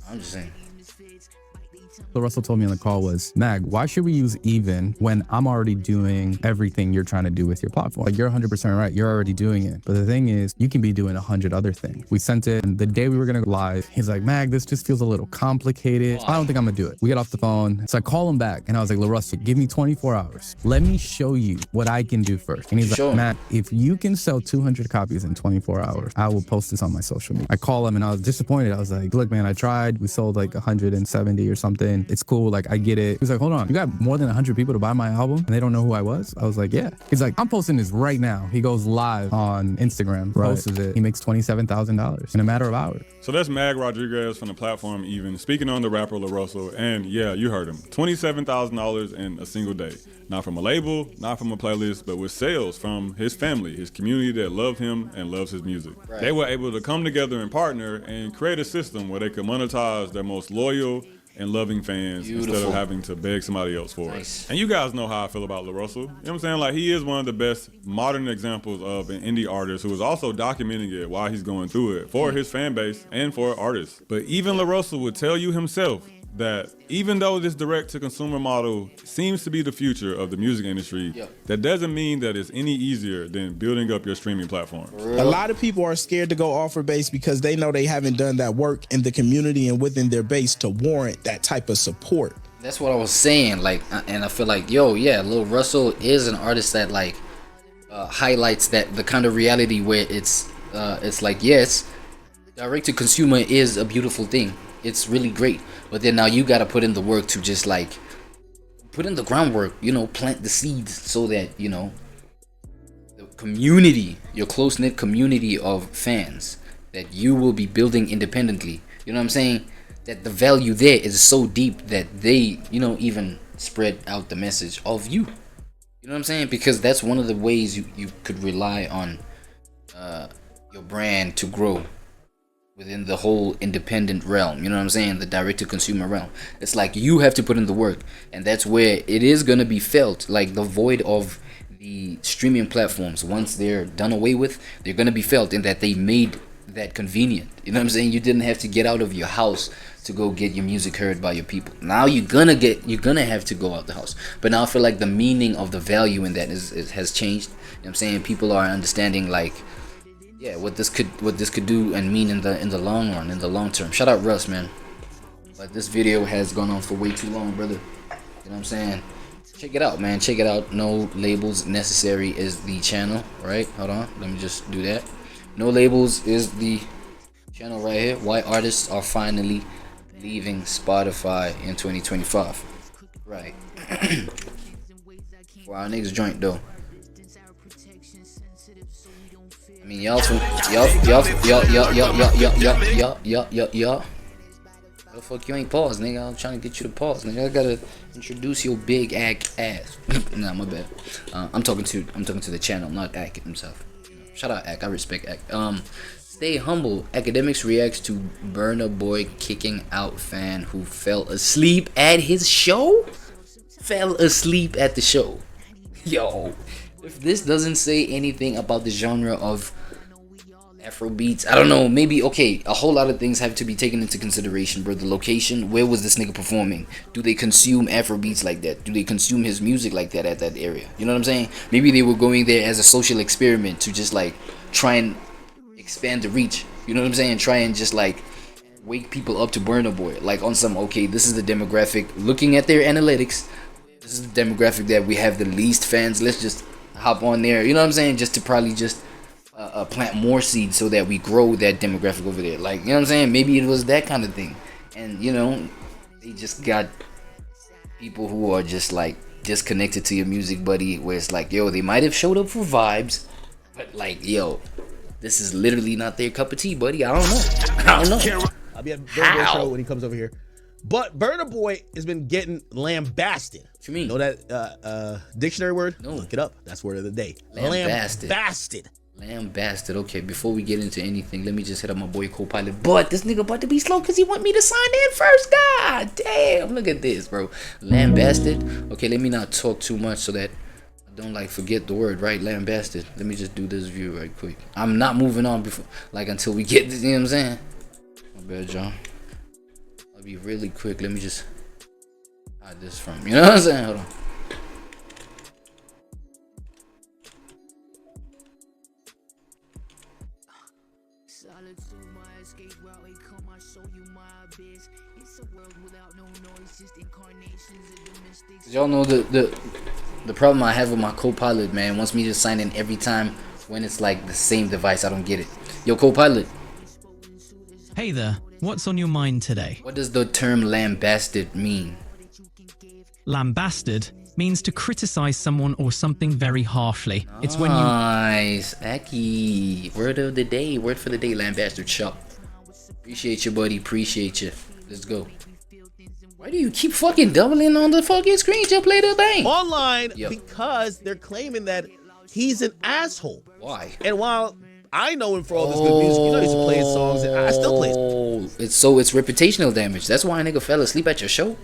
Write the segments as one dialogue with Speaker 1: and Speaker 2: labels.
Speaker 1: I'm just saying.
Speaker 2: What Russell told me on the call was, Mag, why should we use even when I'm already doing everything you're trying to do with your platform? Like, you're 100% right. You're already doing it. But the thing is, you can be doing 100 other things. We sent it, and the day we were going to go live, he's like, Mag, this just feels a little complicated. I don't think I'm going to do it. We get off the phone. So I call him back, and I was like, Russell, give me 24 hours. Let me show you what I can do first. And he's like, Mag, if you can sell 200 copies in 24 hours, I will post this on my social media. I call him, and I was disappointed. I was like, look, man, I tried. We sold like 170 or something. It's cool. Like, I get it. He's like, hold on. You got more than 100 people to buy my album and they don't know who I was? I was like, yeah. He's like, I'm posting this right now. He goes live on Instagram, posts it. He makes $27,000 in a matter of hours.
Speaker 3: So that's Mag Rodriguez from the platform Even, speaking on the rapper La Russell. And yeah, you heard him. $27,000 in a single day. Not from a label, not from a playlist, but with sales from his family, his community that love him and loves his music. Right. They were able to come together and partner and create a system where they could monetize their most loyal and loving fans instead of having to beg somebody else for it. And you guys know how I feel about La Russell. You know what I'm saying? Like, he is one of the best modern examples of an indie artist who is also documenting it while he's going through it for his fan base and for artists. But even La Russell would tell you himself that even though this direct-to-consumer model seems to be the future of the music industry, that doesn't mean that it's any easier than building up your streaming platform.
Speaker 4: A lot of people are scared to go offer base because they know they haven't done that work in the community and within their base to warrant that type of support.
Speaker 1: That's what I was saying. Like, and I feel like, Lil Russell is an artist that like highlights that the kind of reality where it's like, yes, direct-to-consumer is a beautiful thing. It's really great, but then now you got to put in the work to just like put in the groundwork, plant the seeds so that, the community, your close-knit community of fans that you will be building independently, you know what I'm saying, that the value there is so deep that they, even spread out the message of you. You know what I'm saying? Because that's one of the ways you could rely on your brand to grow within the whole independent realm. You know what I'm saying? The direct-to-consumer realm. It's like you have to put in the work, and that's where it is going to be felt. Like the void of the streaming platforms, once they're done away with, they're going to be felt in that they made that convenient. You know what I'm saying? You didn't have to get out of your house to go get your music heard by your people. Now you're gonna have to go out the house. But now I feel like the meaning of the value in that has changed. You know what I'm saying? People are understanding like, what this could do and mean in the long run, in the long term. Shout out Russ, man. But this video has gone on for way too long, brother. You know what I'm saying? Check it out, man. Check it out. No Labels Necessary is the channel, right? Hold on. Let me just do that. No Labels is the channel right here. Why artists are finally leaving Spotify in 2025. Right. For our niggas joint though. I mean, y'all. What the fuck you ain't pause, nigga? I'm trying to get you to pause, nigga. I gotta introduce your big ass. Nah, my bad. I'm talking to the channel, not Ak himself. Shout out Ak. I respect Ak. Stay humble. Academics reacts to Burna Boy kicking out fan who fell asleep at his show. Fell asleep at the show. Yo. If this doesn't say anything about the genre of Afrobeats, I don't know, maybe, okay, a whole lot of things have to be taken into consideration, bro. The location, where was this nigga performing? Do they consume Afrobeats like that? Do they consume his music like that at that area? You know what I'm saying? Maybe they were going there as a social experiment to just like try and expand the reach. You know what I'm saying? Try and just like wake people up to Burna Boy. Like on some, okay, this is the demographic, looking at their analytics, this is the demographic that we have the least fans. Let's just hop on there, you know what I'm saying, just to probably just plant more seeds so that we grow that demographic over there. Like, you know what I'm saying, maybe it was that kind of thing. And they just got people who are just like disconnected to your music, buddy, where it's like, yo, they might have showed up for vibes, but like, yo, this is literally not their cup of tea, buddy. I don't know.
Speaker 4: I'll be at Burna Boy show when he comes over here. But Burna Boy has been getting lambasted.
Speaker 1: What you mean?
Speaker 4: Know that dictionary word?
Speaker 1: No.
Speaker 4: Look it up. That's word of the day.
Speaker 1: Lambasted. Lambasted. Okay, before we get into anything, let me just hit up my boy co-pilot. But this nigga about to be slow because he want me to sign in first. God damn. Look at this, bro. Lambasted. Okay, let me not talk too much so that I don't like forget the word, right? Lambasted. Let me just do this view right quick. I'm not moving on before, like, until we get this, you know what I'm saying? My bad, John. I'll be really quick. Let me just hide this from you know what I'm saying. Hold on. Y'all know the problem I have with my co-pilot, man, wants me to sign in every time when it's like the same device. I don't get it. Yo, co-pilot.
Speaker 5: Hey there, what's on your mind today?
Speaker 1: What does the term lambasted mean?
Speaker 5: Lambasted means to criticize someone or something very harshly. It's when you...
Speaker 1: Nice. Aki. Word of the day. Word for the day, lambasted shop. Appreciate you, buddy. Appreciate you. Let's go. Why do you keep fucking doubling on the fucking screen to play the thing?
Speaker 6: Online, because they're claiming that he's an asshole.
Speaker 1: Why?
Speaker 6: And while I know him for all this good music, you know, he's playing songs and I still play.
Speaker 1: It's reputational damage. That's why a nigga fell asleep at your show.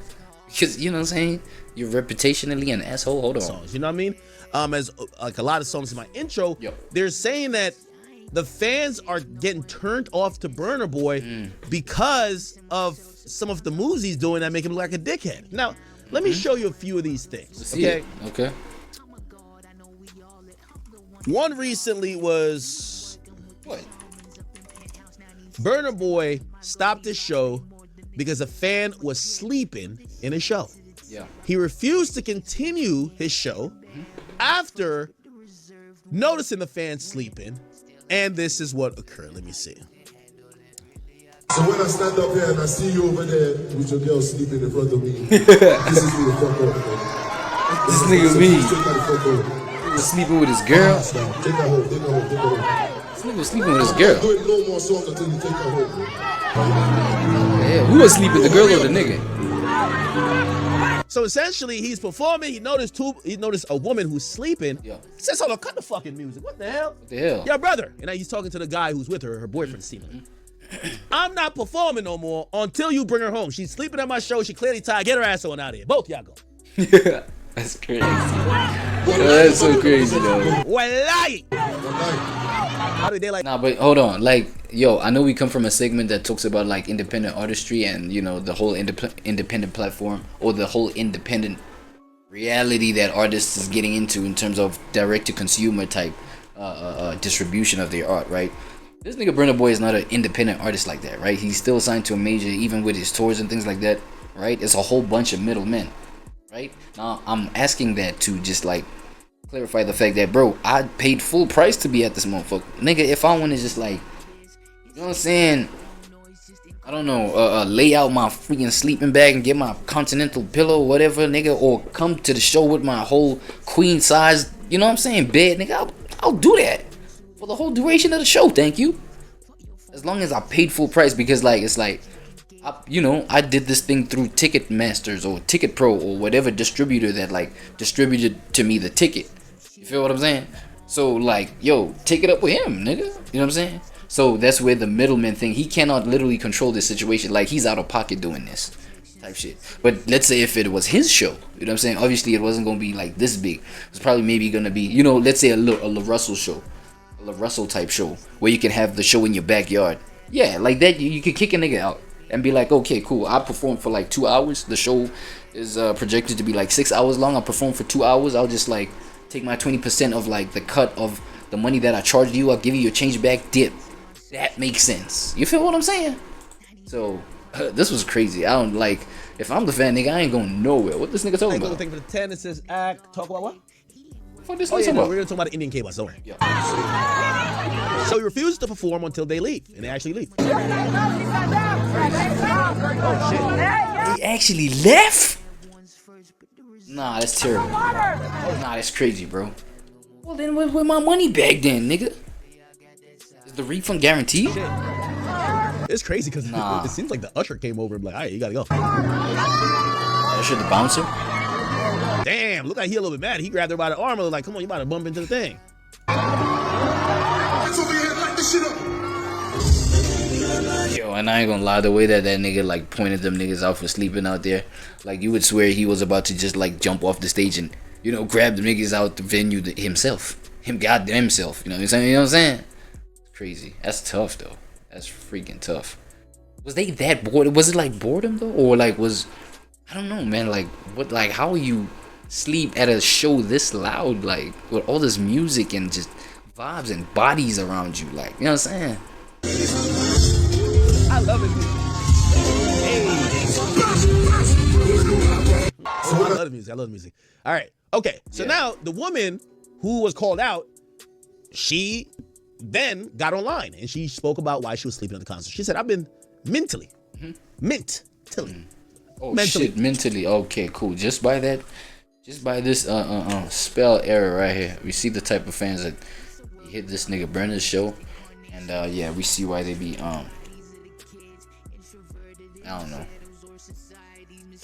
Speaker 1: Because you know what I'm saying? You're reputationally an asshole. Hold on.
Speaker 6: Songs, you know what I mean? As like a lot of songs in my intro, they're saying that the fans are getting turned off to Burna Boy because of some of the moves he's doing that make him look like a dickhead. Now, let me show you a few of these things. Okay.
Speaker 1: Okay.
Speaker 6: One recently was
Speaker 1: what?
Speaker 6: Burna Boy stopped his show because a fan was sleeping in his show.
Speaker 1: Yeah.
Speaker 6: He refused to continue his show after noticing the fan sleeping, and this is what occurred. Let me see.
Speaker 7: So when I stand up here and I see you over there with your girl sleeping in front of me, this is me the fuck up, man.
Speaker 1: This nigga me.
Speaker 7: Take that the fuck up.
Speaker 1: He was sleeping with his girl.
Speaker 7: Take that home, take that home, take that home.
Speaker 1: This nigga was sleeping with his girl.
Speaker 7: Do it no more songs until you take that home, man.
Speaker 1: Yeah, who was sleeping, the girl or the nigga?
Speaker 6: So essentially, he's performing. He noticed a woman who's sleeping.
Speaker 1: Yeah.
Speaker 6: He says, "Hold on, cut the fucking music. What the hell?
Speaker 1: What the hell?
Speaker 6: Yeah, brother." And now he's talking to the guy who's with her boyfriend, seemingly. I'm not performing no more until you bring her home. She's sleeping at my show. She clearly tired. Get her ass on out of here. Both y'all go.
Speaker 1: That's crazy. That's so crazy, though.
Speaker 6: Wallahi. How did they like?
Speaker 1: Nah, but hold on. Like, yo, I know we come from a segment that talks about like independent artistry and you know the whole independent platform or the whole independent reality that artists is getting into in terms of direct to consumer type distribution of their art, right? This nigga Burna Boy is not an independent artist like that, right? He's still signed to a major, even with his tours and things like that, right? It's a whole bunch of middlemen, right? Now, I'm asking that to just like clarify the fact that, bro, I paid full price to be at this motherfucker. Nigga, if I want to just like, you know what I'm saying? I don't know, lay out my freaking sleeping bag and get my continental pillow, whatever, nigga, or come to the show with my whole queen size, you know what I'm saying, bed, nigga, I'll do that. For the whole duration of the show, thank you. As long as I paid full price, because like it's like, I did this thing through Ticketmasters or Ticket Pro or whatever distributor that like distributed to me the ticket. You feel what I'm saying? So like, yo, take it up with him, nigga. You know what I'm saying? So that's where the middleman thing. He cannot literally control this situation. Like he's out of pocket doing this type shit. But let's say if it was his show, you know what I'm saying? Obviously it wasn't gonna be like this big. It's probably maybe gonna be, you know, let's say a La Russell show. Russell type show where you can have the show in your backyard. Yeah, like that you could kick a nigga out and be like, okay, cool, I performed for like 2 hours. The show is projected to be like 6 hours long. I performed for 2 hours. I'll just like take my 20% of like the cut of the money that I charged you. I'll give you your change back dip. That makes sense. You feel what I'm saying? So this was crazy. I don't like, if I'm the fan, nigga, I ain't going nowhere. What this nigga talking about?
Speaker 6: Thing for the 10, it says act, talk about what?
Speaker 1: This
Speaker 6: Oh yeah, no, we're gonna talk about the Indian K-Boss, don't worry.
Speaker 1: Yeah.
Speaker 6: So he refuses to perform until they leave, and they actually leave.
Speaker 1: He actually left? Nah, that's terrible. Nah, that's crazy, bro. Well, then where's my money back then, nigga? Is the refund guaranteed?
Speaker 6: It's crazy because it seems like the usher came over and like, all right, you gotta go.
Speaker 1: Usher the bouncer?
Speaker 6: Damn, look like he a little bit mad. He grabbed her by the arm and was like, come on, you about to bump into the thing.
Speaker 1: Yo, and I ain't gonna lie, the way that nigga like pointed them niggas out for sleeping out there, like you would swear he was about to just like jump off the stage and, you know, grab the niggas out the venue himself. Him goddamn himself. You know what I'm saying? It's crazy. That's tough though. That's freaking tough. Was they that bored? Was it like boredom though, or like I don't know, man. Like what? Like how you sleep at a show this loud, like with all this music and just vibes and bodies around you, like you know what I'm saying?
Speaker 6: I love it. I love the music. I love the music. All right. Okay. So now the woman who was called out, she then got online and she spoke about why she was sleeping at the concert. She said, "I've been mentally.
Speaker 1: Oh shit, mentally. Okay, cool. Just by this spell error right here, we see the type of fans that hit this nigga Burner's show, and yeah, we see why they be I don't know,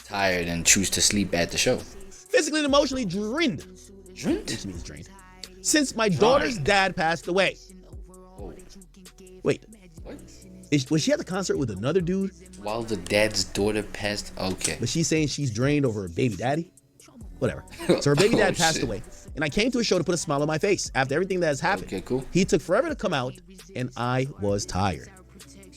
Speaker 1: tired and choose to sleep at the show.
Speaker 6: Physically and emotionally drained.
Speaker 1: Drained?
Speaker 6: Which means drained. Since my daughter's dad passed away.
Speaker 1: Oh.
Speaker 6: Wait.
Speaker 1: What?
Speaker 6: Was she at the concert with another dude?
Speaker 1: While the dad's daughter passed? Okay.
Speaker 6: But she's saying she's drained over her baby daddy? Whatever. So her baby dad passed away. And I came to a show to put a smile on my face. After everything that has happened.
Speaker 1: Okay, cool.
Speaker 6: He took forever to come out, and I was tired.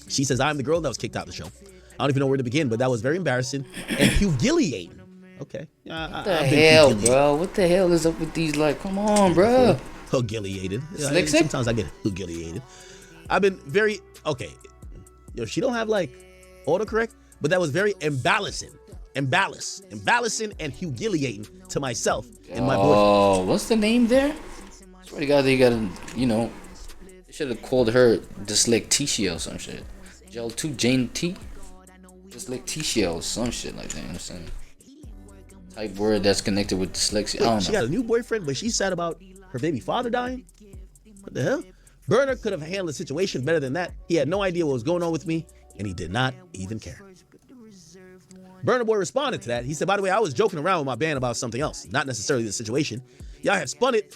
Speaker 6: She says, I'm the girl that was kicked out of the show. I don't even know where to begin, but that was very embarrassing and humiliating. Okay.
Speaker 1: What the hell, bro? What the hell is up with these? Like, come on, bro.
Speaker 6: Humiliated. Sometimes I get humiliated. I've been very, okay. Yo, she don't have like autocorrect, but that was very imbalancing and humiliating to myself and my boyfriend.
Speaker 1: Oh, what's the name there? Swear to God, they gotta, you know, they should have called her Dyslexia or some shit. Gel 2 Jane T? Dyslexia or some shit like that, you know what I'm saying? Type word that's connected with dyslexia. I don't know.
Speaker 6: She got a new boyfriend, but she's sad about her baby father dying? What the hell? Burner could have handled the situation better than that. He had no idea what was going on with me, and he did not even care. Burner Boy responded to that. He said, by the way, I was joking around with my band about something else, not necessarily the situation. Y'all have spun it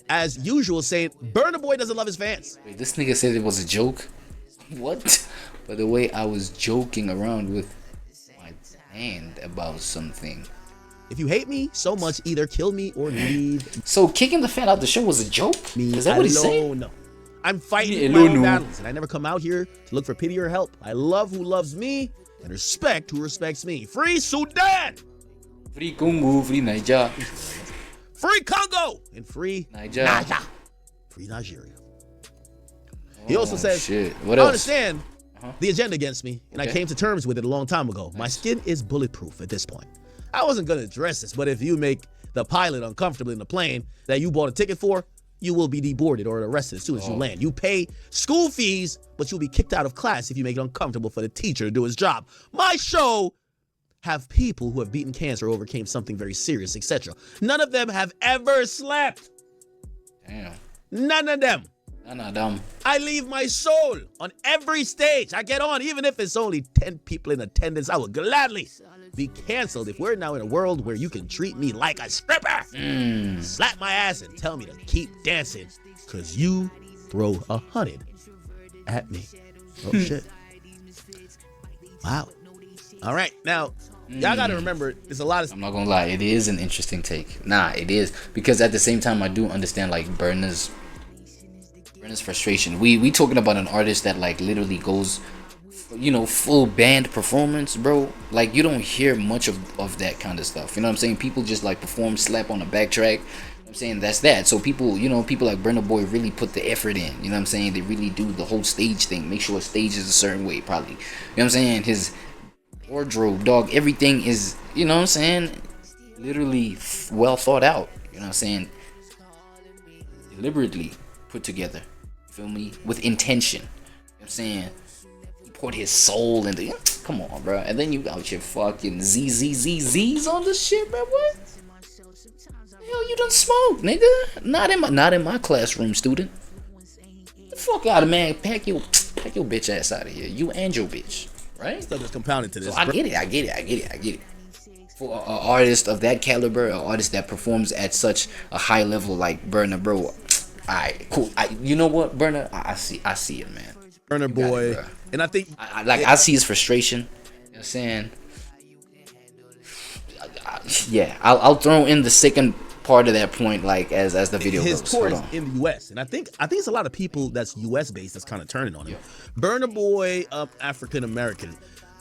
Speaker 6: as usual, saying Burner Boy doesn't love his fans.
Speaker 1: Wait, this nigga said it was a joke? What? By the way, I was joking around with my band about something.
Speaker 6: If you hate me so much, either kill me or leave.
Speaker 1: So kicking the fan out the show was a joke? Is that what he's saying?
Speaker 6: No. I'm fighting my own battles, and I never come out here to look for pity or help. I love who loves me and respect who respects me. Free Sudan!
Speaker 1: Free Congo, free Niger.
Speaker 6: Free Congo! And free
Speaker 1: Niger.
Speaker 6: Free Nigeria. He also says,
Speaker 1: what
Speaker 6: I
Speaker 1: else?
Speaker 6: understand the agenda against me, and I came to terms with it a long time ago. My skin is bulletproof at this point. I wasn't going to address this, but if you make the pilot uncomfortable in the plane that you bought a ticket for, you will be deboarded or arrested as soon as you land. You pay school fees, but you'll be kicked out of class if you make it uncomfortable for the teacher to do his job. My show have people who have beaten cancer, overcame something very serious, etc. None of them have ever slept.
Speaker 1: Damn.
Speaker 6: None of them.
Speaker 1: None of them.
Speaker 6: I leave my soul on every stage. I get on, even if it's only 10 people in attendance. I would gladly be canceled if we're now in a world where you can treat me like a stripper. Slap my ass and tell me to keep dancing because you throw 100 at me. Oh, shit. Wow. All right. Now, y'all got to remember, there's a lot of...
Speaker 1: I'm not going to lie. It is an interesting take. Nah, it is. Because at the same time, I do understand, like, Burner's frustration. We talking about an artist that, like, literally goes... you know, full band performance, bro. Like, you don't hear much of that kind of stuff. You know what I'm saying? People just like perform, slap on a backtrack. I'm saying that's that. So people, you know, people like Burna Boy really put the effort in. You know what I'm saying? They really do the whole stage thing. Make sure a stage is a certain way, probably. You know what I'm saying? His wardrobe, dog, everything is, you know what I'm saying? Literally well thought out. You know what I'm saying? Deliberately put together. You feel me? With intention. You know what I'm saying? Poured his soul into, come on, bro. And then you got your fucking ZZZZs on this shit, bro. What? Hell, you done smoke, nigga. Not in my classroom, student. Get the fuck out of, man. Pack your bitch ass out of here. You and your bitch, right?
Speaker 6: Stuff is compounded to this.
Speaker 1: So I get it. For an artist of that caliber, an artist that performs at such a high level like Burna, bro. Alright, cool. You know what, Burna? I see it, man.
Speaker 6: Burner Boy. And I think
Speaker 1: I see his frustration. You know what I'm saying? Yeah, I'll throw in the second part of that point, like as the video
Speaker 6: his
Speaker 1: goes.
Speaker 6: tour
Speaker 1: Hold
Speaker 6: is
Speaker 1: on.
Speaker 6: in the U.S. and I think it's a lot of people that's U.S. based that's kind of turning on him. Burna Boy, African American.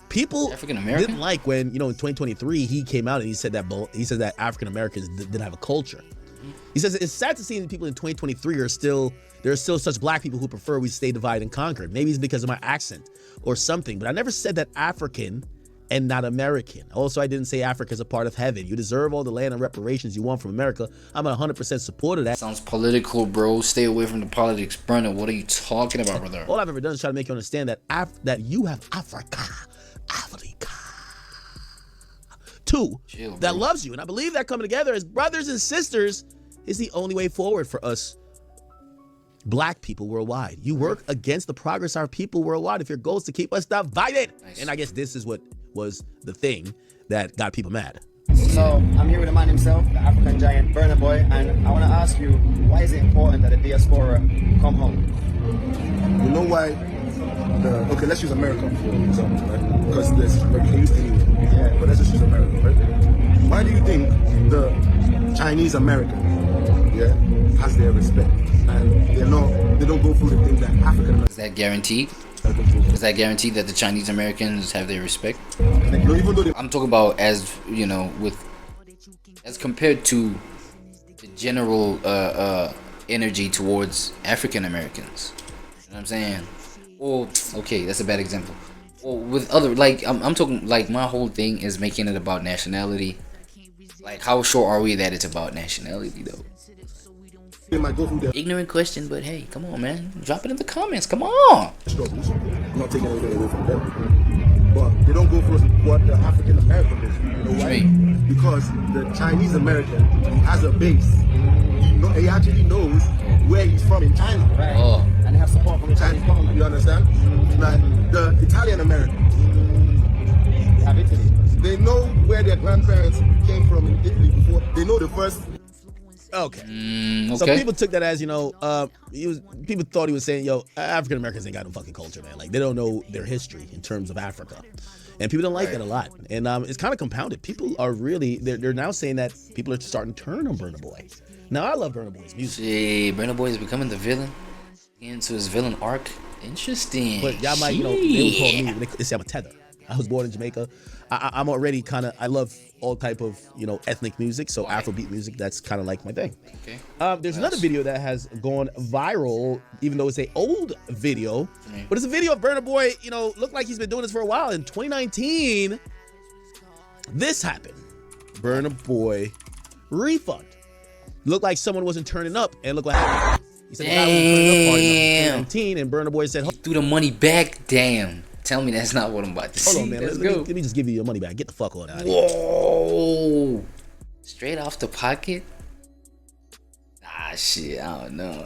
Speaker 6: People
Speaker 1: African-American?
Speaker 6: didn't like when, in 2023 he came out and he said that African Americans didn't have a culture. He says it's sad to see people in 2023 there are still such black people who prefer we stay divided and conquered. Maybe it's because of my accent or something, but I never said that African and not American. Also, I didn't say Africa is a part of heaven. You deserve all the land and reparations you want from America. I'm 100% support of that.
Speaker 1: Sounds political, bro. Stay away from the politics, Brennan. What are you talking about, brother?
Speaker 6: All I've ever done is try to make you understand that that you have Africa too,
Speaker 1: Chill,
Speaker 6: that
Speaker 1: bro.
Speaker 6: loves you, and I believe that coming together as brothers and sisters is the only way forward for us black people worldwide. You work against the progress of our people worldwide if your goal is to keep us divided.
Speaker 1: Nice.
Speaker 6: And I guess this is what was the thing that got people mad.
Speaker 8: So I'm here with the man himself, the African giant Burna Boy, and I want to ask you, why is it important that the diaspora come home?
Speaker 7: You know why? Okay, let's use America for example, right? Because there's hurricanes anywhere. Yeah. But let's just use America, right? Why do you think the Chinese American, has their respect, and they don't go through the things that African Americans?
Speaker 1: Is that guaranteed? Is that guaranteed that the Chinese Americans have their respect?
Speaker 7: Even though
Speaker 1: I'm talking about as as compared to the general energy towards African Americans. You know what I'm saying? Or okay, that's a bad example. Or with other, like I'm talking, like my whole thing is making it about nationality. Like, how sure are we that it's about nationality though?
Speaker 7: they might go through their
Speaker 1: Ignorant question, but hey, come on, man, drop it in the comments. Come on.
Speaker 7: struggles. I'm not taking anything away from them. But they don't go through what the African American does. You know why?
Speaker 1: Right.
Speaker 7: Because the Chinese American has a base. He actually knows where he's from in China.
Speaker 8: Right.
Speaker 1: Oh.
Speaker 8: And they have support from the Chinese government.
Speaker 7: You understand? Like the Italian American,
Speaker 8: They have Italy.
Speaker 7: they know where their grandparents came from in Italy before. They know the first.
Speaker 6: Okay.
Speaker 1: Okay.
Speaker 6: So people took that as, people thought he was saying, African Americans ain't got no fucking culture, man. Like, they don't know their history in terms of Africa. And people don't like that a lot. And it's kind of compounded. People are really, they're now saying that people are starting to turn on Burna Boy. Now, I love Burna Boy's music.
Speaker 1: Shit, Burna Boy is becoming the villain. Into his villain arc. Interesting.
Speaker 6: But y'all might, they would call me, they say I'm a tether. I was born in Jamaica. I'm already I love all type of, ethnic music. So Afrobeat music, that's kind of like my thing.
Speaker 1: Okay.
Speaker 6: There's another video that has gone viral, even though it's an old video. But it's a video of Burna Boy, looked like he's been doing this for a while. In 2019, this happened. Burna Boy refund. Looked like someone wasn't turning up, and look what happened. He said the guy wasn't turning up hard enough in 2019, and Burna Boy said,
Speaker 1: Threw the money back. Damn. Tell me that's not what I'm about to see.
Speaker 6: hold on, man.
Speaker 1: Let's
Speaker 6: Let
Speaker 1: go.
Speaker 6: me just give you your money back. Get the fuck on out of here.
Speaker 1: Whoa. Straight off the pocket? Ah, shit. I don't know.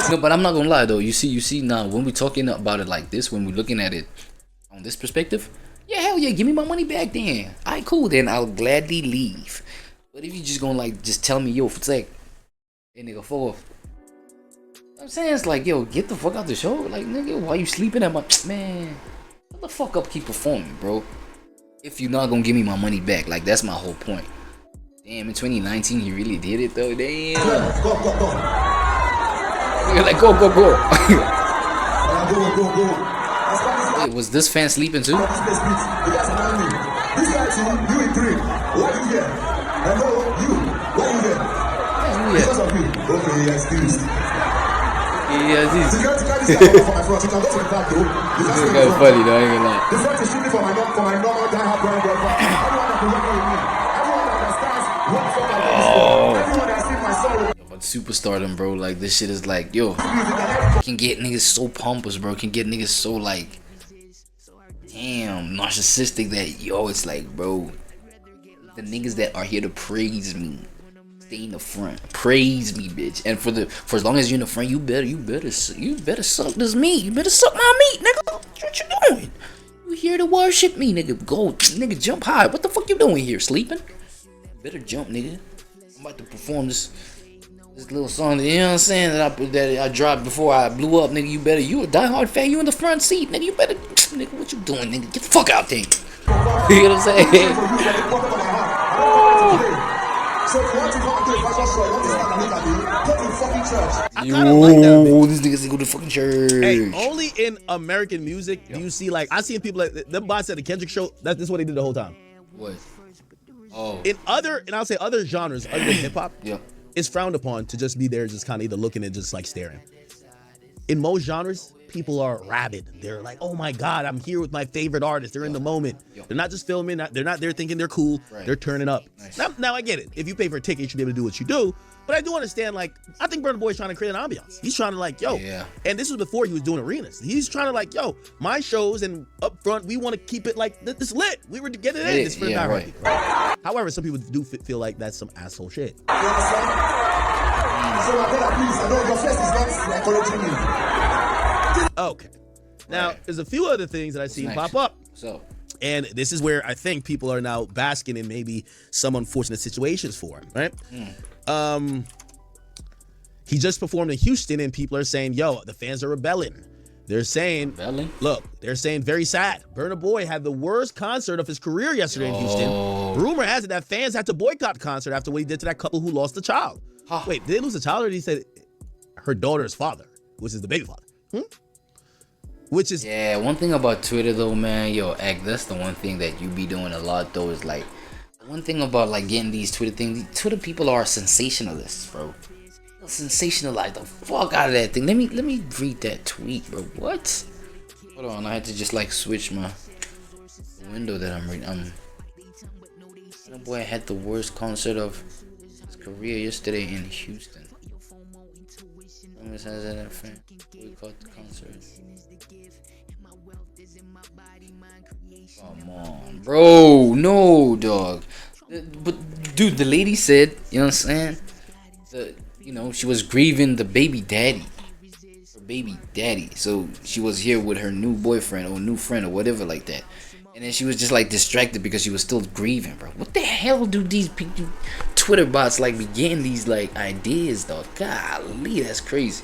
Speaker 1: No, but I'm not gonna lie though. You see now when we're talking about it like this, when we're looking at it on this perspective, yeah, hell yeah, give me my money back then. Alright, cool, then I'll gladly leave. But if you just gonna just tell me, yo, for sec, hey nigga, fuck off. I'm saying, it's like, yo, get the fuck out the show. Like, nigga, why you sleeping at my man? Shut the fuck up, keep performing, bro. If you're not gonna give me my money back, like that's my whole point. Damn, in 2019 he really did it though. Damn.
Speaker 7: Go.
Speaker 1: You're like, go.
Speaker 7: Go.
Speaker 1: Wait, was this fan sleeping too?
Speaker 7: You guys remind me. This guy too, you in three. Why you here? Hello, you. Why you here? Because of you. Okay, you're excused.
Speaker 1: Yeah, this
Speaker 7: Security guard is here for my front. You can go to the back though.
Speaker 1: is kind of funny though, I ain't gonna lie.
Speaker 7: The front is strictly for my normal die-hard brand boy. Everyone that can work with me. Everyone that understands what the fuck I do. Everyone that sees my soul.
Speaker 1: But superstardom, bro, like this shit is like, yo, can get niggas so pompous, bro, can get niggas so like, damn, narcissistic that, yo, it's like, bro, the niggas that are here to praise me, stay in the front, praise me, bitch, and for as long as you're in the front, you better suck this meat, you better suck my meat, nigga. What you doing? You here to worship me, nigga? Go, nigga, jump high. What the fuck you doing here, sleeping? Better jump, nigga. I'm about to perform this little song, you know what I'm saying, that I dropped before I blew up, nigga. You a diehard fan, you in the front seat, nigga. You better, nigga, what you doing, nigga? Get the fuck out there. You know what I'm saying?
Speaker 7: So if you want to go and do a fashion show, you want to stand and look at me, go to the fucking church.
Speaker 6: I kind of like that a bit.
Speaker 1: These niggas go to fucking church.
Speaker 6: Hey, only in American music do you see, like, I seen people like them bots at the Kendrick show. This is what they did the whole time.
Speaker 1: What? Oh.
Speaker 6: In other, and I'll say other genres other than hip hop,
Speaker 1: Yeah.
Speaker 6: it's frowned upon to just be there, just kind of either looking and just like staring. In most genres, people are rabid. They're like, oh my God, I'm here with my favorite artist. They're in the moment. They're not just filming. They're not there thinking they're cool.
Speaker 1: Right.
Speaker 6: They're turning up.
Speaker 1: Nice.
Speaker 6: Now I get it. If you pay for a ticket, you should be able to do what you do. But I do understand, like, I think Burna Boy's trying to create an ambiance. He's trying to like, yo, and this was before he was doing arenas. He's trying to like, yo, my shows and up front, we want to keep it like this lit. We were getting it in. It's for the right. However, some people do feel like that's some asshole shit.
Speaker 7: You understand? So my brother, please, I know your face is not encouraging me.
Speaker 6: Okay. Now, there's a few other things that I seen pop up.
Speaker 1: So,
Speaker 6: and this is where I think people are now basking in maybe some unfortunate situations for him, right? He just performed in Houston and people are saying, yo, the fans are rebelling. They're saying, look, they're saying very sad. Burna Boy had the worst concert of his career yesterday in Houston. Rumor has it that fans had to boycott the concert after what he did to that couple who lost a child. Wait, did they lose a child or did he say her daughter's father, which is the baby father? Which is
Speaker 1: one thing about Twitter though, man, yo, that's the one thing that you be doing a lot though, is like, one thing about like getting these Twitter things, Twitter people are sensationalists, bro. They'll sensationalize the fuck out of that thing. Let me read that tweet, bro. What? Hold on, I had to just like switch my window that I'm reading. That boy had the worst concert of his career yesterday in Houston. Boycott the concert. Come on, bro. No, dog. But dude, the lady said, you know what I'm saying? She was grieving the baby daddy. Her baby daddy. So she was here with her new boyfriend or new friend or whatever like that. And then she was just like distracted because she was still grieving, bro. What the hell do these people, Twitter bots, like be getting these like ideas, dog? Golly, that's crazy.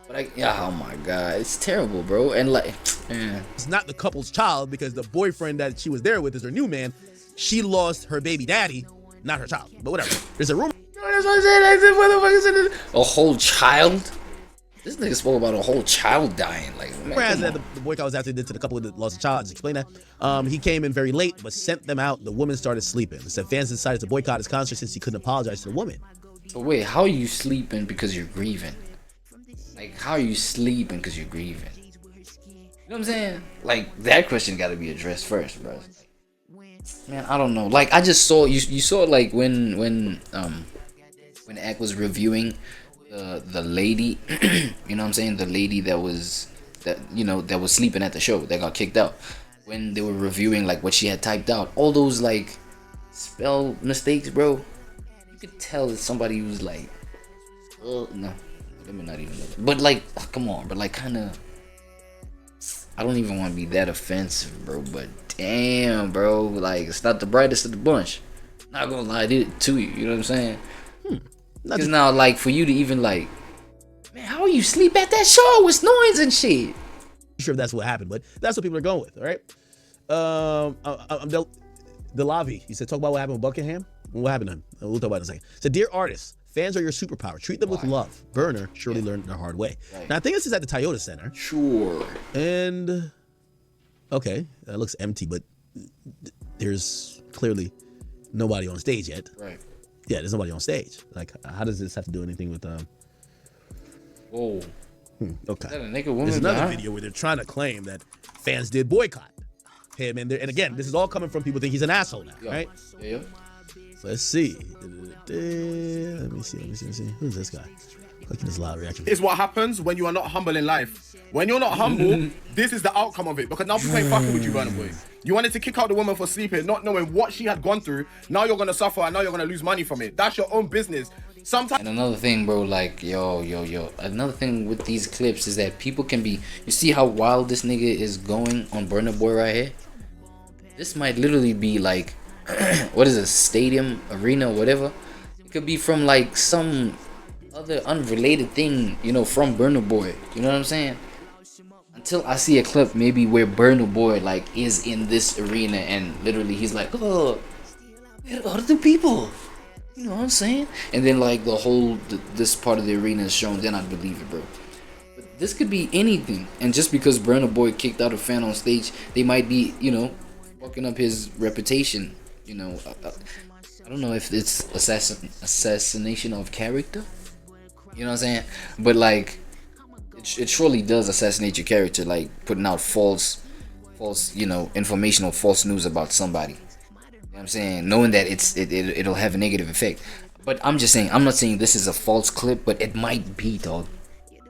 Speaker 1: But oh my God, it's terrible, bro. And like, man,
Speaker 6: it's not the couple's child because the boyfriend that she was there with is her new man. She lost her baby daddy, not her child. But whatever. There's a rumor.
Speaker 1: That's what I said. Motherfucker, a whole child. This nigga spoke about a whole child dying. Like,
Speaker 6: whereas the boycott was after did to the couple that lost a child. Just explain that. He came in very late, but sent them out. The woman started sleeping. It said fans decided to boycott his concert since he couldn't apologize to the woman.
Speaker 1: But wait, how are you sleeping because you're grieving? Like, how are you sleeping because you're grieving? You know what I'm saying? Like, that question got to be addressed first, bro. Man, I don't know. Like, I just saw you saw like when Ak was reviewing the lady, you know what I'm saying? The lady that was sleeping at the show that got kicked out. When they were reviewing like what she had typed out, all those like spell mistakes, bro. You could tell that somebody who's like, no, let me not even know. But like, come on, but like kind of, I don't even want to be that offensive, bro. But damn, bro, like it's not the brightest of the bunch. Not gonna lie to you, you know what I'm saying? Because now, like, for you to even like, man, how you sleep at that show with noise and shit?
Speaker 6: Sure if that's what happened, but that's what people are going with, all right? Delavi, he said, talk about what happened with Buckingham. What happened to him? We'll talk about it in a second. So, dear artists, fans are your superpower. Treat them with love. Burner surely learned the hard way. Right. Now, I think this is at the Toyota Center.
Speaker 1: Sure.
Speaker 6: And, okay, that looks empty, but there's clearly nobody on stage yet.
Speaker 1: Right.
Speaker 6: Yeah, there's nobody on stage. Like, how does this have to do anything with
Speaker 1: Whoa.
Speaker 6: Okay.
Speaker 1: Is that a naked woman?
Speaker 6: There's another video where they're trying to claim that fans did boycott him, and again, this is all coming from people think he's an asshole now, right?
Speaker 1: Yeah.
Speaker 6: Let's see. Let me see. Who's this guy? Look at this loud reaction.
Speaker 9: Is what happens when you are not humble in life. When you're not humble, this is the outcome of it. Because now people ain't fucking with you, Burna Boy. You wanted to kick out the woman for sleeping, not knowing what she had gone through. Now you're gonna suffer, and now you're gonna lose money from it. That's your own business. Sometimes.
Speaker 1: And another thing, bro, like yo. Another thing with these clips is that people can be. You see how wild this nigga is going on Burna Boy right here? This might literally be like, what is it, stadium, arena, whatever. It could be from like some other unrelated thing, you know, from Burna Boy. You know what I'm saying? Until I see a clip maybe where Burna Boy like is in this arena and literally he's like, oh, where are the people? You know what I'm saying? And then like the whole this part of the arena is shown, then I'd believe it, bro. But this could be anything, and just because Burna Boy kicked out a fan on stage, they might be, you know, fucking up his reputation. You know, I don't know if it's assassination of character. You know what I'm saying? But like, it surely does assassinate your character, like putting out false, you know, information or false news about somebody. You know what I'm saying? Knowing that it'll have a negative effect. But I'm just saying, I'm not saying this is a false clip, but it might be, dog.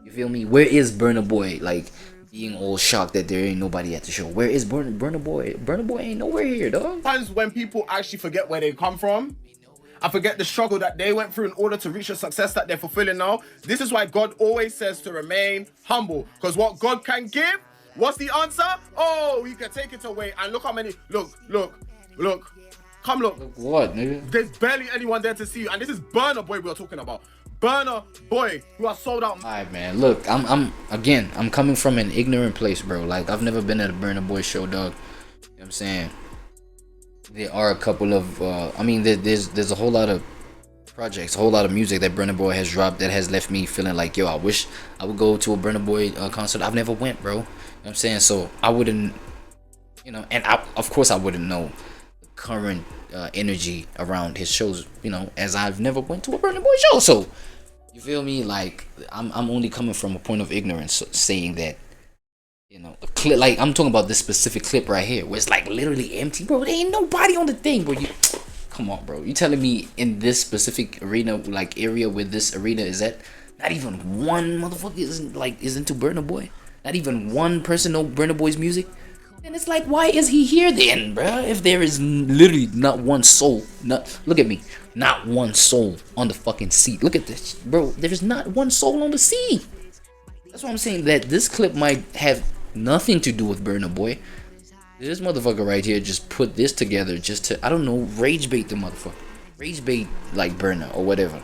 Speaker 1: You feel me? Where is Burna Boy? Like, being all shocked that there ain't nobody at the show. Where is Burna Boy? Burna Boy ain't nowhere here, dog.
Speaker 9: Sometimes when people actually forget where they come from, I forget the struggle that they went through in order to reach the success that they're fulfilling now. This is why God always says to remain humble. Because what God can give, what's the answer? Oh, He can take it away. And look how many, look. Come look.
Speaker 1: Look what, nigga?
Speaker 9: There's barely anyone there to see you. And this is Burna Boy we're talking about. Burna Boy, who are sold out.
Speaker 1: Alright, man. Look, I'm coming from an ignorant place, bro. Like, I've never been at a Burna Boy show, dog. You know what I'm saying? There are a couple of, I mean, there's a whole lot of projects, a whole lot of music that Burna Boy has dropped that has left me feeling like, yo, I wish I would go to a Burna Boy concert. I've never went, bro. You know what I'm saying? So I wouldn't, you know, and of course I wouldn't know the current energy around his shows, you know, as I've never went to a Burna Boy show. So you feel me? Like, I'm only coming from a point of ignorance, saying that, you know, a clip, like, I'm talking about this specific clip right here, where it's like literally empty, bro. There ain't nobody on the thing, bro. Come on, bro. You telling me in this specific arena, like area with this arena, is that not even one motherfucker is into Burna Boy? Not even one person know Burna Boy's music? And it's like, why is he here then, bro? If there is literally not one soul, look at me, not one soul on the fucking seat. Look at this, bro. There's not one soul on the seat. That's why I'm saying that this clip might have nothing to do with Burna Boy. This motherfucker right here just put this together just to, I don't know, rage bait the motherfucker. Rage bait like Burna or whatever.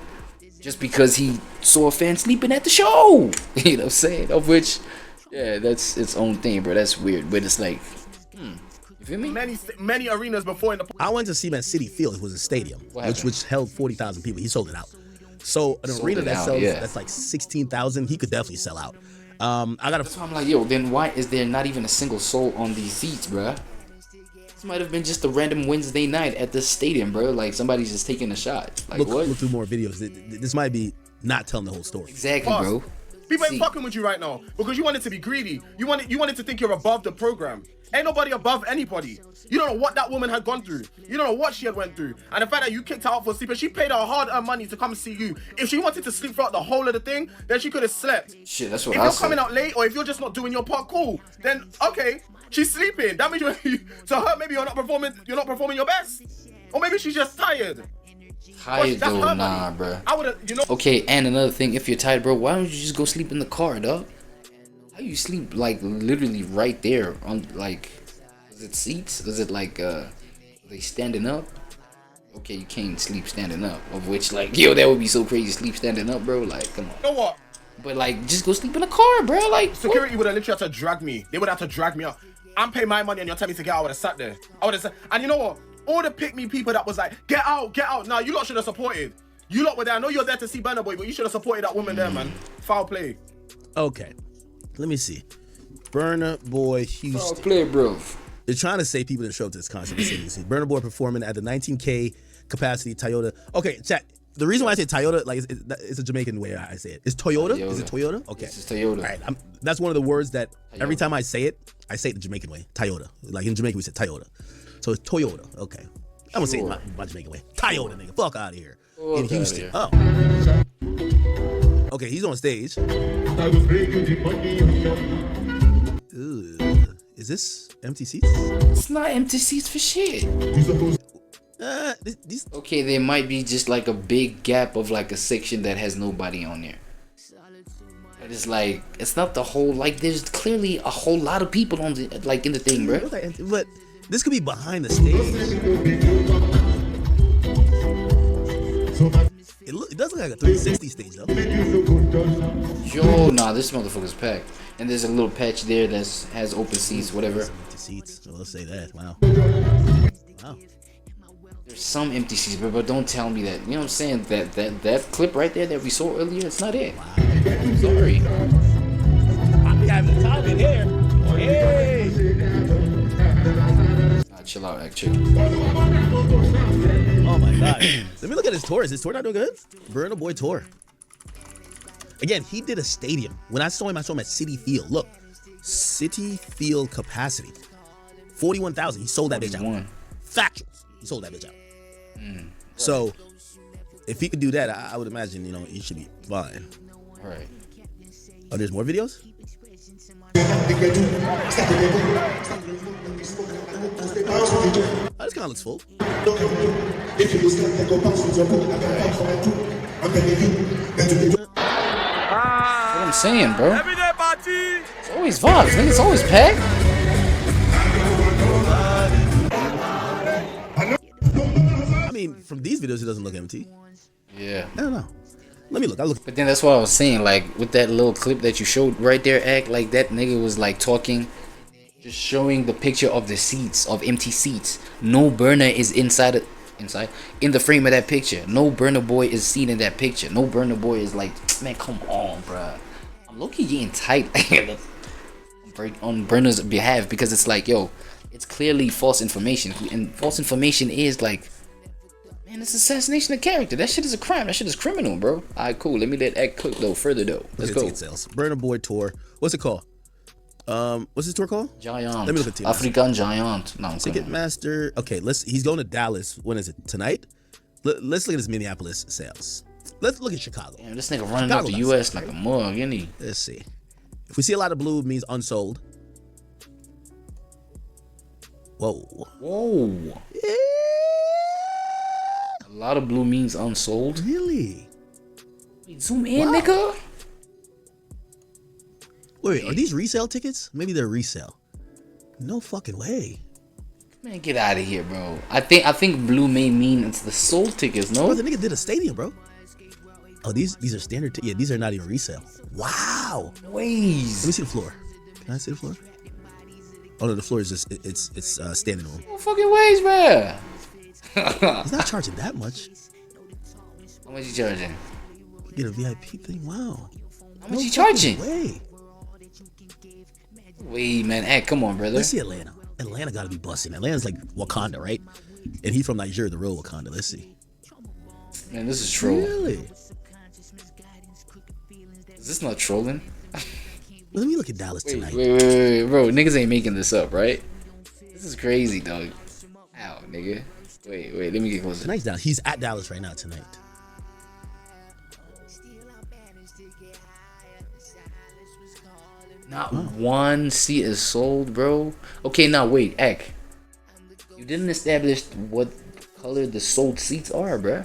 Speaker 1: Just because he saw a fan sleeping at the show. You know what I'm saying? Of which, yeah, that's its own thing, bro. That's weird. But it's like, you feel me?
Speaker 9: Many arenas before in the.
Speaker 6: I went to see him at City Field. It was a stadium, which held 40,000 people. He sold it out. So an arena that sells, that's like 16,000, he could definitely sell out.
Speaker 1: That's why I'm like, yo, then why is there not even a single soul on these seats, bruh? This might have been just a random Wednesday night at the stadium, bro. Like, somebody's just taking a shot. Like, what?
Speaker 6: Look through more videos. This might be not telling the whole story.
Speaker 1: Exactly, bro.
Speaker 9: People ain't fucking with you right now because you wanted to be greedy. You wanted to think you're above the program. Ain't nobody above anybody. You don't know what that woman had gone through. You don't know what she had went through. And the fact that you kicked her out for sleep, and she paid her hard-earned money to come see you. If she wanted to sleep throughout the whole of the thing, then she could have slept.
Speaker 1: Shit, that's what
Speaker 9: if you're coming out late, or if you're just not doing your part, cool. Then okay, she's sleeping. That means to her, maybe you're not performing your best, or maybe she's just tired.
Speaker 1: Tired though, nah, bro.
Speaker 9: I would've, you know.
Speaker 1: Okay, and another thing, if you're tired, bro, why don't you just go sleep in the car, dog? How you sleep like literally right there on, like, is it seats? Is it like are they standing up? Okay, you can't sleep standing up. Of which, like, yo, that would be so crazy, sleep standing up, bro. Like, come on.
Speaker 9: You know what?
Speaker 1: But like, just go sleep in the car, bro. Like,
Speaker 9: security would have literally had to drag me. They would have to drag me up. I'm paying my money and you're telling me to get out. I would have sat there. I would have said, and you know what? All the pick me people that was like, get out. Nah, you lot should have supported. You lot were there. I know you're there to see Burna Boy, but you should have supported that woman there, man. Foul play.
Speaker 6: Okay, let me see. Burna Boy Houston.
Speaker 1: Foul play, bro.
Speaker 6: They're trying to say people didn't show up to this concert. Burna Boy performing at the 19K capacity Toyota. Okay, chat. The reason why I say Toyota, like, it's a Jamaican way I say it. It's Toyota? Is it Toyota? Okay.
Speaker 1: It's Toyota.
Speaker 6: All right. That's one of the words that every time I say it the Jamaican way. Toyota. Like in Jamaica, we say Toyota. So it's Toyota. Okay. I'm going to say it my Jamaican way. Toyota, nigga. Fuck out of here. In Houston. Oh. Okay, he's on stage. Ooh. Is this empty seats?
Speaker 1: It's not empty seats for shit. Okay, there might be just like a big gap of like a section that has nobody on there. But it's like, it's not the whole, like, there's clearly a whole lot of people on the, like, in the thing, bro.
Speaker 6: But this could be behind the stage. It does look like a 360 stage though.
Speaker 1: Yo, nah, this motherfucker's packed. And there's a little patch there that has open seats, whatever.
Speaker 6: Empty seats, so let's say that. Wow.
Speaker 1: There's some empty seats, but don't tell me that. You know what I'm saying? That clip right there that we saw earlier, it's not it. I'm sorry.
Speaker 6: I be having time in here. Hey.
Speaker 1: Chill out, actually.
Speaker 6: Oh my god. Let me look at his tour. Is his tour not doing good? Burna Boy tour. Again, he did a stadium. When I saw him at City Field. Look, City Field capacity. 41,000. He sold that bitch out. Factuals. He sold that bitch out. So, if he could do that, I would imagine, you know, he should be fine.
Speaker 1: Right.
Speaker 6: Oh, there's more videos? Oh, this kind of looks full.
Speaker 1: What I'm saying, bro. It's always vibes, nigga. It's always packed.
Speaker 6: I mean, from these videos, it doesn't look empty.
Speaker 1: Yeah.
Speaker 6: I don't know. Let me look. I'll look.
Speaker 1: But then that's what I was saying, like, with that little clip that you showed right there, act like that nigga was like talking, just showing the picture of the seats, of empty seats. No burner is in the frame of that picture. No Burna Boy is seen in that picture. No Burna Boy is like, man, come on, bruh. I'm low-key getting tight on Burna's behalf, because it's like, yo, it's clearly false information, and false information is like, man, it's assassination of character. That shit is a crime. That shit is criminal, bro. Alright, cool. Let me let act clip though further though. Let's go.
Speaker 6: Ticket sales. Burna Boy tour. What's it called? What's his tour called?
Speaker 1: Giant.
Speaker 6: Let me look at
Speaker 1: African Giant. No,
Speaker 6: Ticketmaster. Okay, he's going to Dallas. When is it? Tonight? Let's look at his Minneapolis sales. Let's look at Chicago.
Speaker 1: Damn, this nigga running up the US like a mug, ain't he?
Speaker 6: Let's see. If we see a lot of blue, it means unsold. Whoa. Yeah.
Speaker 1: A lot of blue means unsold.
Speaker 6: Really?
Speaker 1: Wait, zoom in, nigga.
Speaker 6: Wait, are these resale tickets? Maybe they're resale. No fucking way.
Speaker 1: Man, get out of here, bro. I think blue may mean it's the sold tickets, no?
Speaker 6: Bro, the nigga did a stadium, bro. Oh, these are standard. Yeah, these are not even resale. Wow.
Speaker 1: Ways.
Speaker 6: Let me see the floor. Can I see the floor? Oh no, the floor is just it's standing room.
Speaker 1: No fucking ways, bro.
Speaker 6: He's not charging that much.
Speaker 1: How much you charging?
Speaker 6: You get a VIP thing. Wow.
Speaker 1: How much you charging?
Speaker 6: Way.
Speaker 1: Wait, man. Hey, come on, brother.
Speaker 6: Let's see Atlanta. Atlanta gotta be busting. Atlanta's like Wakanda, right? And he from Nigeria, the real Wakanda. Let's see.
Speaker 1: Man, this is trolling.
Speaker 6: Really?
Speaker 1: Is this not trolling?
Speaker 6: Let me look at Dallas tonight.
Speaker 1: Wait, bro. Niggas ain't making this up, right? This is crazy, dog. Ow, nigga. Wait, let me get closer.
Speaker 6: Tonight's Dallas. He's at Dallas right now tonight.
Speaker 1: Not one seat is sold, bro. Okay, now wait, Ek. You didn't establish what color the sold seats are, bro.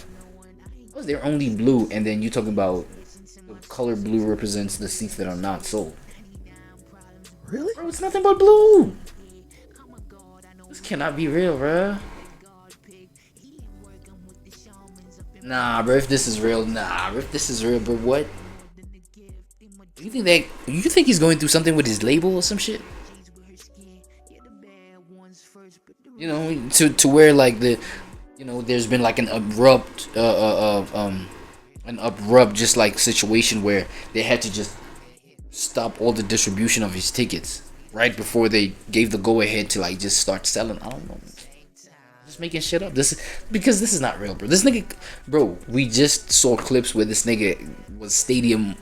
Speaker 1: Because they're only blue, and then you talking about the color blue represents the seats that are not sold.
Speaker 6: Really?
Speaker 1: Bro, it's nothing but blue. This cannot be real, bro. Nah, bro, if this is real, bro, what? You think he's going through something with his label or some shit? You know, to where like there's been like an abrupt just like situation where they had to just stop all the distribution of his tickets right before they gave the go ahead to like just start selling. I don't know. Just making shit up. Because this is not real, bro. This nigga, bro, we just saw clips where this nigga was stadium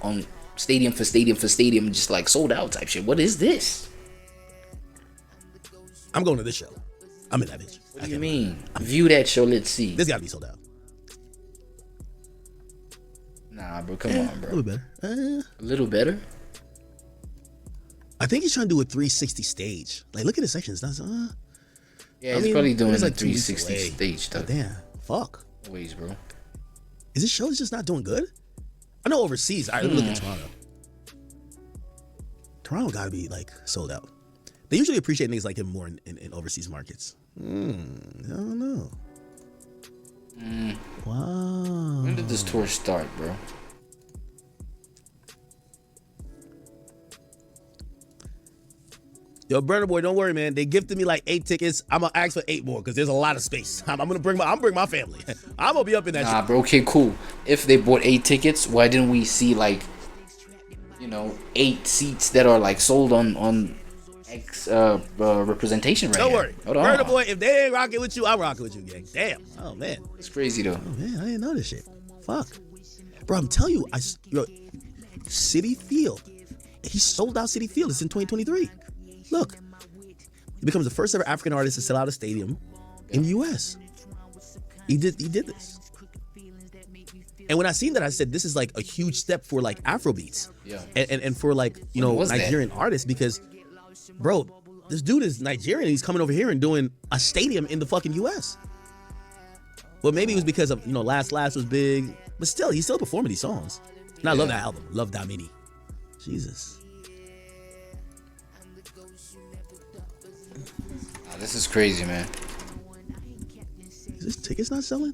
Speaker 1: for stadium, just like sold out type shit. What is this?
Speaker 6: I'm going to this show. I'm in that bitch.
Speaker 1: What do you mean? View that show. Let's see.
Speaker 6: This gotta be sold out.
Speaker 1: Nah, bro. Come on, bro.
Speaker 6: A little better.
Speaker 1: A little better.
Speaker 6: I think he's trying to do a 360 stage. Like, look at his sections.
Speaker 1: Yeah, he's probably doing a
Speaker 6: like
Speaker 1: 360 stage.
Speaker 6: Oh, damn. Fuck.
Speaker 1: Ways, bro.
Speaker 6: Is this show just not doing good? I know overseas. All right, let me look at Toronto. Toronto gotta be like sold out. They usually appreciate niggas like him more in overseas markets. I don't know. Wow.
Speaker 1: When did this tour start, bro?
Speaker 6: Yo, Burna Boy, don't worry, man. They gifted me like 8 tickets. I'm gonna ask for 8 more because there's a lot of space. I'm gonna bring my family. I'm gonna be up in that.
Speaker 1: Nah, bro. Okay, cool. If they bought 8 tickets, why didn't we see like, 8 seats that are like sold on X representation right
Speaker 6: Don't
Speaker 1: here?
Speaker 6: worry.
Speaker 1: Hold on.
Speaker 6: Burna Boy, if they ain't rocking with you, I'm rocking with you, gang. Damn. Oh man.
Speaker 1: It's crazy though.
Speaker 6: Oh man, I didn't know this shit. Fuck. Bro, I'm telling you, City Field. He sold out City Field. It's in 2023. Look. He becomes the first ever African artist to sell out a stadium in the US. He did this. And when I seen that, I said, this is like a huge step for like Afrobeats.
Speaker 1: Yeah.
Speaker 6: And for like, Nigerian artists, because bro, this dude is Nigerian. He's coming over here and doing a stadium in the fucking US. Well, maybe it was because of, Last was big, but still, he's still performing these songs. And I love that album. Love Damini. Jesus.
Speaker 1: This is crazy, man.
Speaker 6: Is this tickets not selling?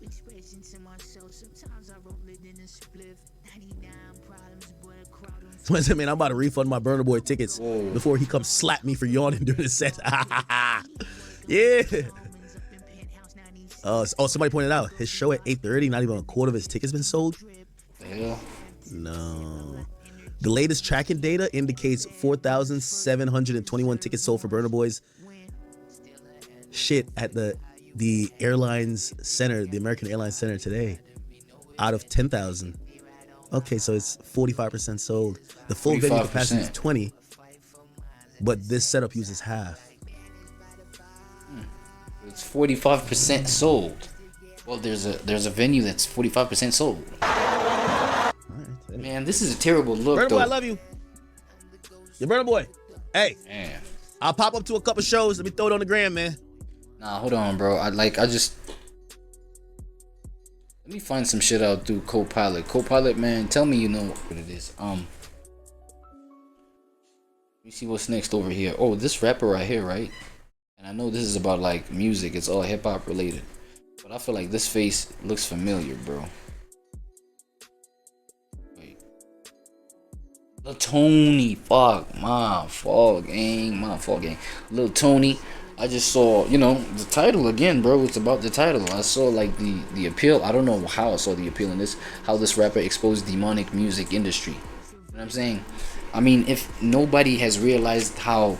Speaker 6: Someone said, man, I'm about to refund my Burna Boy tickets before he comes slap me for yawning during the set. Yeah. Somebody pointed out his show at 8:30, not even a quarter of his tickets been sold.
Speaker 1: Yeah.
Speaker 6: No. The latest tracking data indicates 4,721 tickets sold for Burna Boy's shit at the airlines center, the American Airlines Center today, out of 10,000. Okay, so it's 45% sold. The full venue capacity is 20, but this setup uses half.
Speaker 1: It's 45% sold. Well, there's a venue that's 45% sold. Man, this is a terrible look.
Speaker 6: Burna Boy, I love you. You're Burna Boy. Hey,
Speaker 1: Man.
Speaker 6: I'll pop up to a couple shows. Let me throw it on the gram, man.
Speaker 1: Nah, hold on, bro. Let me find some shit out through Copilot. Copilot, man, tell me you know what it is. Let me see what's next over here. Oh, this rapper right here, right? And I know this is about like music. It's all hip hop related. But I feel like this face looks familiar, bro. Wait. Lil Tony, fuck, my fault, gang. Lil Tony. I just saw, the title again, bro. It's about the title. I saw like the appeal. I don't know how I saw the appeal in this. How this rapper exposed demonic music industry. You know what I'm saying? I mean, if nobody has realized how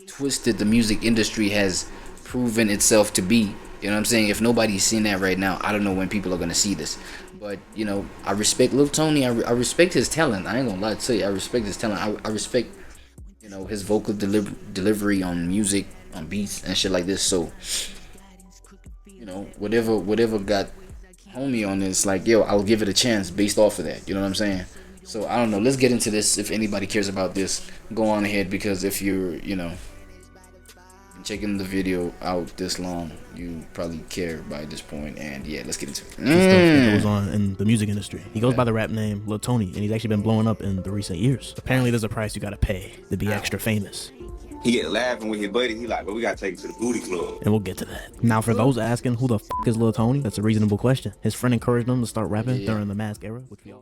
Speaker 1: twisted the music industry has proven itself to be, you know what I'm saying? If nobody's seen that right now, I don't know when people are gonna see this. But I respect Lil Tony. I respect his talent. I ain't gonna lie to you. I respect his talent. I respect his vocal delivery on music, on beats and shit like this. So whatever got homie on this, like, yo, I'll give it a chance based off of that. You know what I'm saying? So I don't know. Let's get into this. If anybody cares about this, go on ahead, because if you're checking the video out this long, you probably care by this point. And yeah, let's get into it.
Speaker 10: Stuff that goes on in the music industry. He goes by the rap name Lil Tony, and he's actually been blowing up in the recent years. Apparently there's a price you gotta pay to be extra famous.
Speaker 11: He get laughing with his buddy. He like, but we gotta take him to the booty club.
Speaker 10: And we'll get to that. Now, for those asking who the f is Lil Tony, that's a reasonable question. His friend encouraged him to start rapping during the mask era, which we all